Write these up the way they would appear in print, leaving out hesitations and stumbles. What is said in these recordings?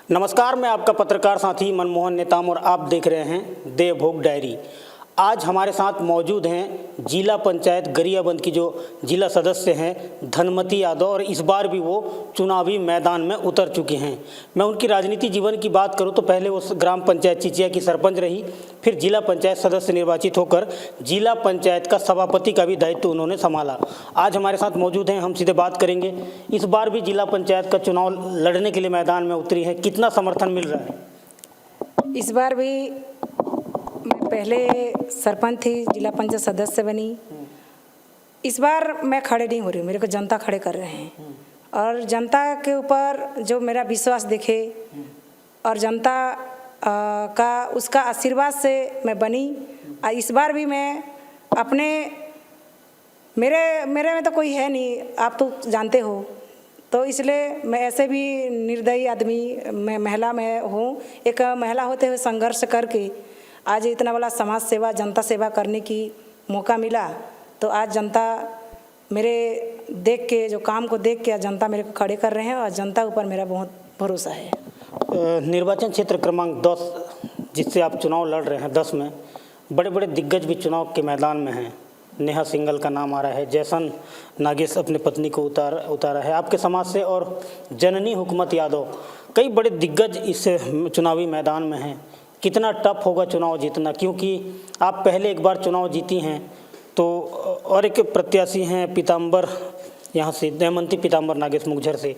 नमस्कार, मैं आपका पत्रकार साथी मनमोहन नेताम और आप देख रहे हैं देवभोग डायरी। आज हमारे साथ मौजूद हैं जिला पंचायत गरियाबंद की जो जिला सदस्य हैं धनमती यादव, और इस बार भी वो चुनावी मैदान में उतर चुके हैं। मैं उनकी राजनीति जीवन की बात करूं तो पहले वो ग्राम पंचायत चिचिया की सरपंच रही, फिर जिला पंचायत सदस्य निर्वाचित होकर जिला पंचायत का सभापति का भी दायित्व उन्होंने संभाला। आज हमारे साथ मौजूद हैं, हम सीधे बात करेंगे। इस बार भी जिला पंचायत का चुनाव लड़ने के लिए मैदान में उतरी है, कितना समर्थन मिल रहा है? इस बार भी मैं पहले सरपंच थी, जिला पंचायत सदस्य बनी। इस बार मैं खड़े नहीं हो रही, मेरे को जनता खड़े कर रहे हैं और जनता के ऊपर जो मेरा विश्वास देखे और जनता का उसका आशीर्वाद से मैं बनी। इस बार भी मैं अपने मेरे में तो कोई है नहीं, आप तो जानते हो, तो इसलिए मैं ऐसे भी निर्दयी आदमी, मैं महिला में हूँ। एक महिला होते हुए संघर्ष करके आज इतना बड़ा समाज सेवा, जनता सेवा करने की मौका मिला, तो आज जनता मेरे देख के, जो काम को देख के जनता मेरे को खड़े कर रहे हैं और जनता ऊपर मेरा बहुत भरोसा है। निर्वाचन क्षेत्र क्रमांक 10 जिससे आप चुनाव लड़ रहे हैं, 10 में बड़े बड़े दिग्गज भी चुनाव के मैदान में हैं। नेहा सिंघल का नाम आ रहा है, जैसन नागेश अपनी पत्नी को उतारा है आपके समाज से, और जननी हुकूमत यादव, कई बड़े दिग्गज इस चुनावी मैदान में हैं। कितना टफ होगा चुनाव जीतना, क्योंकि आप पहले एक बार चुनाव जीती हैं, तो और एक प्रत्याशी हैं पीताम्बर, यहाँ से दमयंती पीताम्बर नागेश मुखजर से।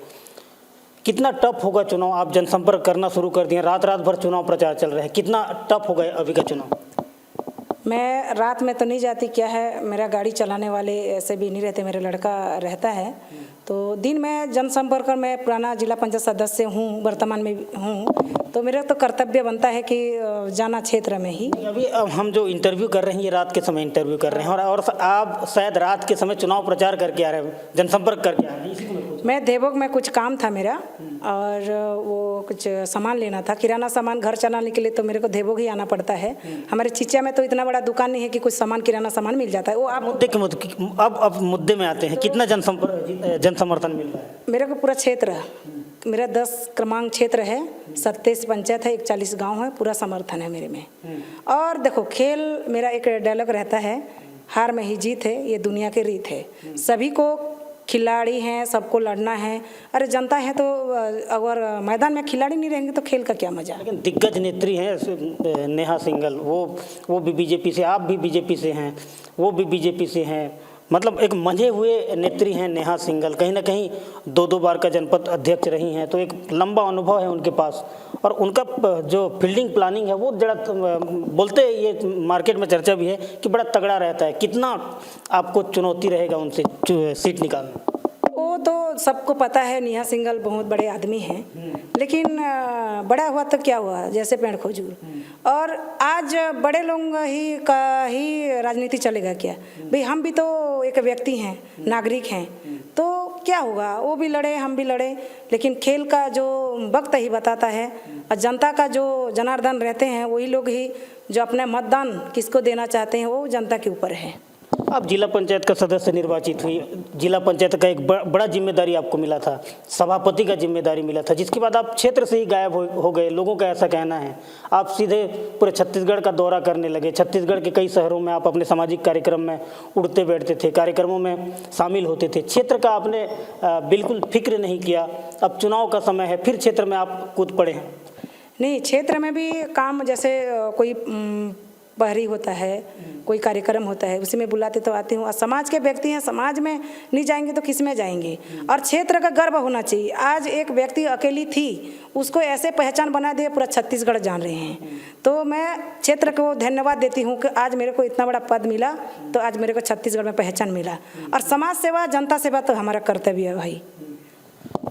कितना टफ होगा चुनाव? आप जनसंपर्क करना शुरू कर दिए, रात भर चुनाव प्रचार चल रहा है, कितना टफ होगा अभी का चुनाव? मैं रात में तो नहीं जाती, क्या है मेरा गाड़ी चलाने वाले ऐसे भी नहीं रहते, मेरा लड़का रहता है, तो दिन में जनसंपर्क मैं पुराना जिला पंचायत सदस्य हूँ, वर्तमान में हूँ, तो मेरा तो कर्तव्य बनता है कि जाना क्षेत्र में ही। अभी हम जो इंटरव्यू कर रहे हैं ये रात के समय इंटरव्यू कर रहे हैं, और आप शायद रात के समय चुनाव प्रचार करके आ रहे हैं, जनसंपर्क करके आ रहे हैं। मैं देवभोग में कुछ काम था मेरा, और वो कुछ सामान लेना था, किराना सामान घर चलाने के लिए, तो मेरे को देवभोग ही आना पड़ता है। हमारे चिचिया में तो इतना बड़ा दुकान नहीं है कि कुछ सामान, किराना सामान मिल जाता है। वो आप अब मुद्दे में आते हैं, कितना जनसमर्थन मिल रहा है? मेरे को पूरा क्षेत्र, मेरा 10 क्रमांक क्षेत्र है, 27 पंचायत है, 41 गांव है, पूरा समर्थन है मेरे में। और देखो, खेल मेरा एक डायलॉग रहता है, हार में ही जीत है, ये दुनिया की रीत है। सभी को खिलाड़ी हैं, सबको लड़ना है। अरे जनता है तो अगर मैदान में खिलाड़ी नहीं रहेंगे तो खेल का क्या मजा? लेकिन दिग्गज नेत्री हैं नेहा सिंघल, वो भी बीजेपी से, आप भी बीजेपी से हैं, वो भी बीजेपी से हैं, मतलब एक मंझे हुए नेत्री हैं नेहा सिंघल। कहीं ना कहीं 2 बार का जनपद अध्यक्ष रही हैं, तो एक लंबा अनुभव है उनके पास, और उनका जो फील्डिंग प्लानिंग है वो जरा बोलते हैं, ये मार्केट में चर्चा भी है कि बड़ा तगड़ा रहता है। कितना आपको चुनौती रहेगा उनसे सीट निकालना? वो तो सबको पता है, नेहा सिंघल बहुत बड़े आदमी हैं, लेकिन बड़ा हुआ तो क्या हुआ, जैसे पेड़ खजूर। और आज बड़े लोग ही राजनीति चलेगा क्या भाई? हम भी तो एक व्यक्ति हैं, नागरिक हैं, तो क्या होगा? वो भी लड़े, हम भी लड़े, लेकिन खेल का जो वक्त ही बताता है, और जनता का जो जनार्दन रहते हैं वही लोग ही जो अपना मतदान किसको देना चाहते हैं वो जनता के ऊपर है। आप जिला पंचायत का सदस्य निर्वाचित हुई, जिला पंचायत का एक बड़ा जिम्मेदारी आपको मिला था, सभापति का जिम्मेदारी मिला था, जिसके बाद आप क्षेत्र से ही गायब हो गए। लोगों का ऐसा कहना है, आप सीधे पूरे छत्तीसगढ़ का दौरा करने लगे। छत्तीसगढ़ के कई शहरों में आप अपने सामाजिक कार्यक्रम में उड़ते बैठते थे, कार्यक्रमों में शामिल होते थे। क्षेत्र का आपने बिल्कुल फिक्र नहीं किया। अब चुनाव का समय है, फिर क्षेत्र में आप कूद पड़े हैं। नहीं, क्षेत्र में भी काम, जैसे कोई बहरी होता है, कोई कार्यक्रम होता है, उसी में बुलाते तो आती हूँ। और समाज के व्यक्ति हैं, समाज में नहीं जाएंगे तो किस में जाएंगे? और क्षेत्र का गर्व होना चाहिए। आज एक व्यक्ति अकेली थी, उसको ऐसे पहचान बना दिए, पूरा छत्तीसगढ़ जान रहे हैं। तो मैं क्षेत्र को धन्यवाद देती हूँ कि आज मेरे को इतना बड़ा पद मिला, तो आज मेरे को छत्तीसगढ़ में पहचान मिला। और समाज सेवा, जनता सेवा तो हमारा कर्तव्य है भाई।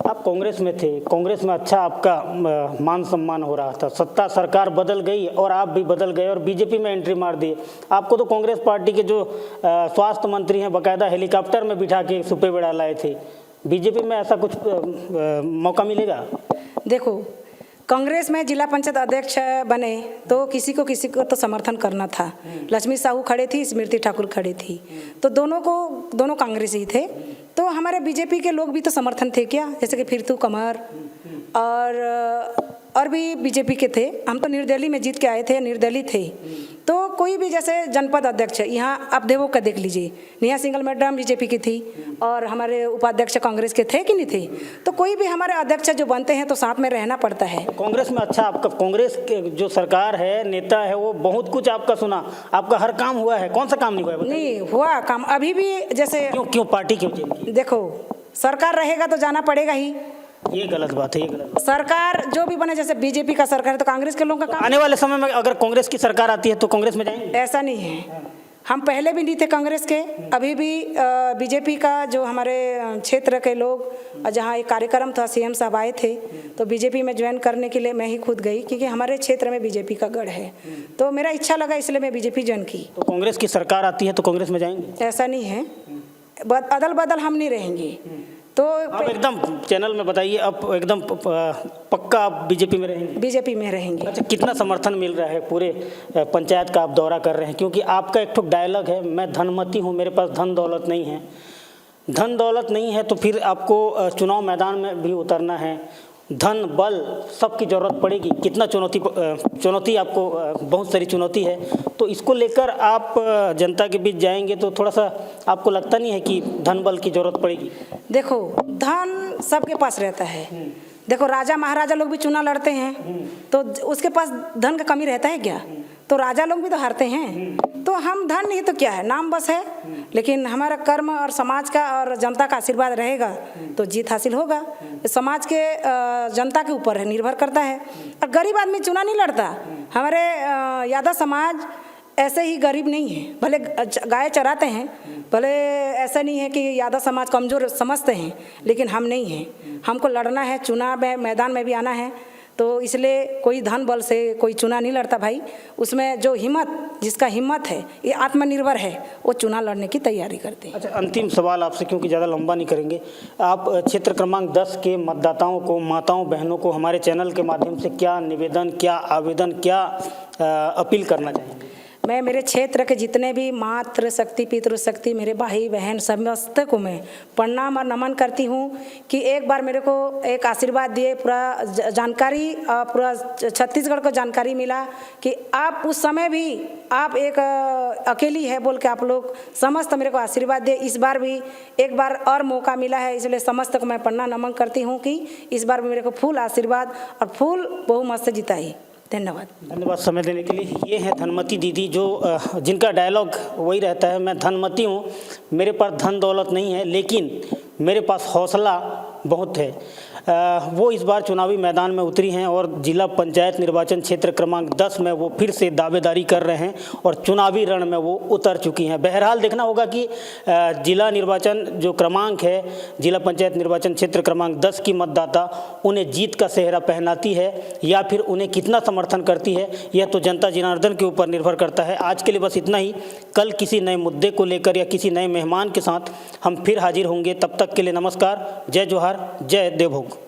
आप कांग्रेस में थे, कांग्रेस में अच्छा आपका मान सम्मान हो रहा था। सत्ता सरकार बदल गई और आप भी बदल गए और बीजेपी में एंट्री मार दी। आपको तो कांग्रेस पार्टी के जो स्वास्थ्य मंत्री हैं बाकायदा हेलीकॉप्टर में बिठा के सुपेबेड़ा लाए थे। बीजेपी में ऐसा कुछ मौका मिलेगा? देखो, कांग्रेस में जिला पंचायत अध्यक्ष बने तो किसी को तो समर्थन करना था। लक्ष्मी साहू खड़े थी, स्मृति ठाकुर खड़े थी, तो दोनों कांग्रेस ही थे। तो हमारे बीजेपी के लोग भी तो समर्थन थे क्या, जैसे कि फिरतू कमर और और भी बीजेपी के थे। हम तो निर्दलीय में जीत के आए थे, निर्दलीय थे। तो कोई भी जैसे जनपद अध्यक्ष यहाँ आप देवो का देख लीजिए, नेहा सिंगल मैडम बीजेपी की थी और हमारे उपाध्यक्ष कांग्रेस के थे कि नहीं थे। तो कोई भी हमारे अध्यक्ष जो बनते हैं तो साथ में रहना पड़ता है। कांग्रेस में अच्छा आपका, कांग्रेस के जो सरकार है, नेता है, वो बहुत कुछ आपका सुना, आपका हर काम हुआ है, कौन सा काम नहीं हुआ है? नहीं हुआ काम अभी भी। जैसे क्यों पार्टी क्यों चेंज? देखो सरकार रहेगा तो जाना पड़ेगा ही। ये गलत बात है, ये गलत बात। सरकार जो भी बने, जैसे बीजेपी का सरकार है तो कांग्रेस के लोगों का काम। आने वाले समय में अगर कांग्रेस की सरकार आती है तो कांग्रेस में जाएंगे? ऐसा नहीं है, हम पहले भी नहीं थे कांग्रेस के, अभी भी बीजेपी का जो हमारे क्षेत्र के लोग, जहाँ एक कार्यक्रम था सीएम साहब आए थे तो बीजेपी में ज्वाइन करने के लिए मैं ही खुद गई, क्योंकि हमारे क्षेत्र में बीजेपी का गढ़ है। तो मेरा इच्छा लगा इसलिए मैं बीजेपी ज्वाइन की। तो कांग्रेस की सरकार आती है तो कांग्रेस में जाएंगे? ऐसा नहीं है, अदल बदल हम नहीं रहेंगे। तो आप एकदम चैनल में बताइए, आप एकदम पक्का आप बीजेपी में रहेंगे? बीजेपी में रहेंगे। अच्छा, कितना समर्थन मिल रहा है? पूरे पंचायत का आप दौरा कर रहे हैं, क्योंकि आपका एक ठो डायलॉग है, मैं धनमती हूँ, मेरे पास धन दौलत नहीं है। धन दौलत नहीं है तो फिर आपको चुनाव मैदान में भी उतरना है, धन बल सबकी ज़रूरत पड़ेगी। कितना चुनौती आपको, बहुत सारी चुनौती है, तो इसको लेकर आप जनता के बीच जाएंगे तो थोड़ा सा आपको लगता नहीं है कि धन बल की ज़रूरत पड़ेगी? देखो धन सबके पास रहता है। देखो राजा महाराजा लोग भी चुनाव लड़ते हैं तो उसके पास धन का कमी रहता है क्या? तो राजा लोग भी तो हारते हैं। तो हम धन नहीं तो क्या है, नाम बस है, लेकिन हमारा कर्म और समाज का और जनता का आशीर्वाद रहेगा तो जीत हासिल होगा। समाज के जनता के ऊपर है, निर्भर करता है। और गरीब आदमी चुनाव नहीं लड़ता। हमारे यादव समाज ऐसे ही गरीब नहीं है, भले गाय चराते हैं, भले ऐसा नहीं है कि यादव समाज कमज़ोर समझते हैं, लेकिन हम नहीं हैं। हमको लड़ना है, चुनाव में मैदान में भी आना है। तो इसलिए कोई धन बल से कोई चुनाव नहीं लड़ता भाई। उसमें जो हिम्मत, जिसका हिम्मत है, ये आत्मनिर्भर है, वो चुनाव लड़ने की तैयारी करते हैं। अच्छा, अंतिम सवाल आपसे, क्योंकि ज़्यादा लंबा नहीं करेंगे। आप क्षेत्र क्रमांक 10 के मतदाताओं को, माताओं बहनों को हमारे चैनल के माध्यम से क्या निवेदन, क्या आवेदन, क्या अपील करना चाहेंगे? मैं मेरे क्षेत्र के जितने भी मातृ शक्ति, पितृशक्ति, मेरे भाई बहन समस्त को मैं प्रणाम और नमन करती हूँ कि एक बार मेरे को एक आशीर्वाद दिए, पूरा जानकारी, पूरा छत्तीसगढ़ को जानकारी मिला कि आप उस समय भी आप एक अकेली है बोल के आप लोग समस्त मेरे को आशीर्वाद दिए। इस बार भी एक बार और मौका मिला है, इसलिए समस्त को मैं प्रणाम नमन करती हूँ कि इस बार भी मेरे को फुल आशीर्वाद और फुल बहुमत से जिताई। धन्यवाद समय देने के लिए। ये है धनमती दीदी, जो जिनका डायलॉग वही रहता है, मैं धनमती हूँ, मेरे पास धन दौलत नहीं है, लेकिन मेरे पास हौसला बहुत है। वो इस बार चुनावी मैदान में उतरी हैं और जिला पंचायत निर्वाचन क्षेत्र क्रमांक 10 में वो फिर से दावेदारी कर रहे हैं और चुनावी रण में वो उतर चुकी हैं। बहरहाल देखना होगा कि जिला निर्वाचन जो क्रमांक है, जिला पंचायत निर्वाचन क्षेत्र क्रमांक 10 की मतदाता उन्हें जीत का सेहरा पहनाती है या फिर उन्हें कितना समर्थन करती है, यह तो जनता जनार्दन के ऊपर निर्भर करता है। आज के लिए बस इतना ही। कल किसी नए मुद्दे को लेकर या किसी नए मेहमान के साथ हम फिर हाजिर होंगे। तब तक के लिए नमस्कार, जय जोहार, जय देवभोग।